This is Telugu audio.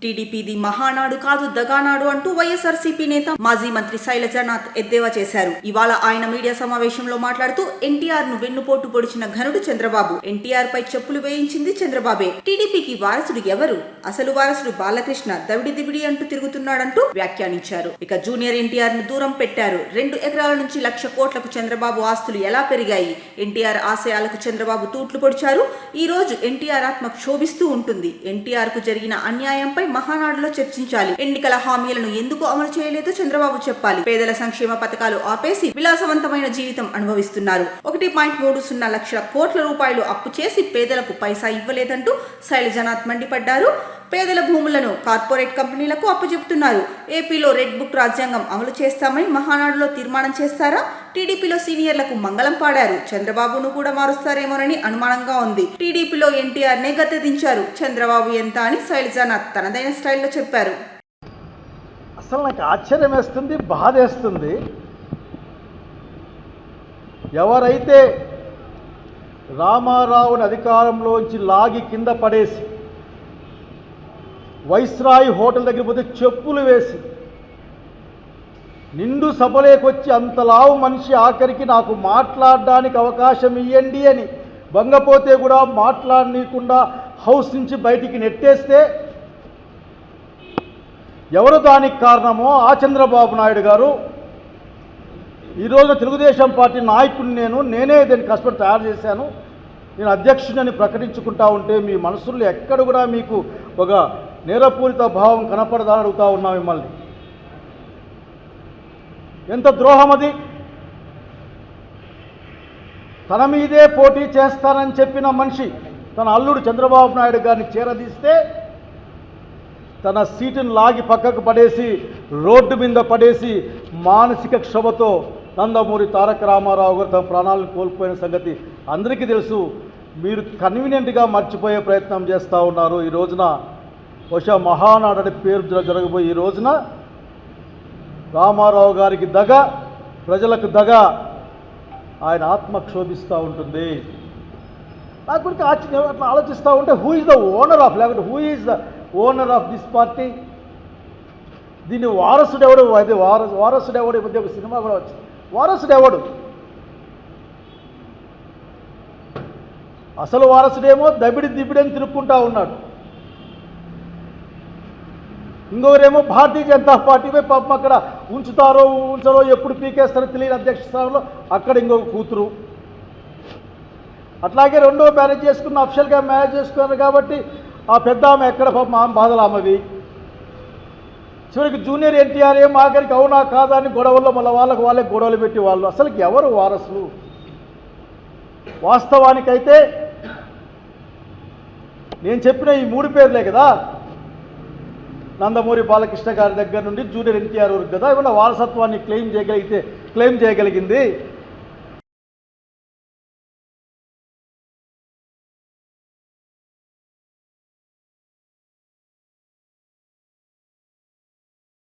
టీడీపీది మహానాడు కాదు దగానాడు అంటూ వైఎస్ఆర్సీపీ నేత మాజీ మంత్రి శైలజానాథ్ ఎద్దేవా చేశారు. ఇవాళ ఆయన మీడియా సమావేశంలో మాట్లాడుతూ ఎన్టీఆర్ ను వెన్నుపోటు పొడిచిన ఘనుడు చంద్రబాబు, ఎన్టీఆర్ పై చెప్పులు వేయించింది చంద్రబాబే, టీడీపీకి వారసుడు ఎవరు, అసలు వారసుడు బాలకృష్ణ దవిడి దివిడి అంటూ తిరుగుతున్నాడంటూ వ్యాఖ్యానించారు. ఇక జూనియర్ ఎన్టీఆర్ ను దూరం పెట్టారు. 2 ఎకరాల నుంచి 1,00,000 కోట్లకు చంద్రబాబు ఆస్తులు ఎలా పెరిగాయి, ఎన్టీఆర్ ఆశయాలకు చంద్రబాబు తూట్లు పొడిచారు. ఈ రోజు ఎన్టీఆర్ ఆత్మ క్షోభిస్తూ ఉంటుంది. ఎన్టీఆర్ కు జరిగిన అన్యాయంపై మహానాడులో చర్చించాలి. ఎన్నికల హామీలను ఎందుకు అమలు చేయలేదో చంద్రబాబు చెప్పాలి. పేదల సంక్షేమ పథకాలు ఆపేసి విలాసవంతమైన జీవితం అనుభవిస్తున్నారు. 1.30 లక్షల కోట్ల రూపాయలు అప్పు చేసి పేదలకు పైసా ఇవ్వలేదంటూ శైలజానాథ్ మండిపడ్డారు. పేదల భూములను కార్పొరేట్ కంపెనీలకు అప్పచెబుతున్నారు. ఏపీలో రెడ్ బుక్ రాజ్యాంగం అమలు చేస్తామని మహానాడులో తీర్మానం చేస్తారా? టీడీపీలో సీనియర్లకు మంగళం పాడారు. చంద్రబాబును కూడా మారుస్తారేమోనని అనుమానంగా ఉంది. టీడీపీలో ఎన్టీఆర్ నే గద్దెదించారు. చంద్రబాబు ఎంత అని శైలజానాథ్ తనదైన స్టైల్లో చెప్పారు. అసలు నాకు ఆశ్చర్యం వేస్తుంది, బాధేస్తుంది. ఎవరైతే రామారావుని అధికారంలోంచి లాగి కింద పడేసి వైస్రాయ్ హోటల్ దగ్గర పోతే చెప్పులు వేసి నిండు సభలేకొచ్చి అంతలావు మనిషి ఆఖరికి నాకు మాట్లాడడానికి అవకాశం ఇవ్వండి అని బంగపోతే కూడా మాట్లాడనీయకుండా హౌస్ నుంచి బయటికి నెట్టేస్తే ఎవరు దానికి కారణమో ఆ చంద్రబాబు నాయుడు గారు ఈరోజు తెలుగుదేశం పార్టీ నాయకుడిని నేనే దీన్ని కష్టపడి తయారు చేశాను, నేను అధ్యక్షుడిని ప్రకటించుకుంటా ఉంటే మీ మనసుల్లో ఎక్కడ కూడా మీకు ఒక నేరపూరిత భావం కనపడదని అడుగుతా ఉన్నా మిమ్మల్ని. ఎంత ద్రోహం అది! తన మీదే పోటీ చేస్తానని చెప్పిన మనిషి తన అల్లుడు చంద్రబాబు నాయుడు గారిని చేరదీస్తే తన సీటును లాగి పక్కకు పడేసి రోడ్డు మీద పడేసి మానసిక క్షోభతో నందమూరి తారక రామారావు గారు తమ ప్రాణాలను కోల్పోయిన సంగతి అందరికీ తెలుసు. మీరు కన్వీనియంట్గా మర్చిపోయే ప్రయత్నం చేస్తూ ఉన్నారు. ఈ రోజున బహుశా మహానాడు అనే పేరు జరగబోయే ఈ రోజున రామారావు గారికి దగ, ప్రజలకు దగ, ఆయన ఆత్మ క్షోభిస్తూ ఉంటుంది. నాకు గురించి అట్లా ఆలోచిస్తూ ఉంటే who is the owner of, లేకపోతే who is the owner of this party, దీన్ని వారసుడెవడు, అది వారసుడెవడు, ఈ మధ్య ఒక సినిమా కూడా వచ్చింది, వారసుడెవడు? అసలు వారసుడేమో దబిడి దిబిడని తిరుక్కుంటా ఉన్నాడు. ఇంకొకరేమో భారతీయ జనతా పార్టీపై పాపం అక్కడ ఉంచుతారో ఉంచరో ఎప్పుడు పీకేస్తారో తెలియని అధ్యక్ష స్థానంలో అక్కడ ఇంకొక కూతురు. అట్లాగే రెండో మ్యారేజ్ చేసుకున్న, అఫిషియల్గా మ్యారేజ్ చేసుకున్నారు కాబట్టి ఆ పెద్ద ఆమె ఎక్కడ పాపం ఆమె బాధలు ఆమెవి. చివరికి జూనియర్ ఎన్టీఆర్ ఏం ఆఖరికి అవునా కాదా అని గొడవల్లో మళ్ళీ వాళ్ళే గొడవలు పెట్టి వాళ్ళు అసలుకి ఎవరు వారసులు? వాస్తవానికైతే నేను చెప్పిన ఈ 3 పేర్లే కదా, నందమూరి బాలకృష్ణ గారి దగ్గర నుండి జూనియర్ ఎన్టీఆర్ వరకు కదా ఏమన్నా వారసత్వాన్ని క్లెయిమ్ చేయగలిగింది.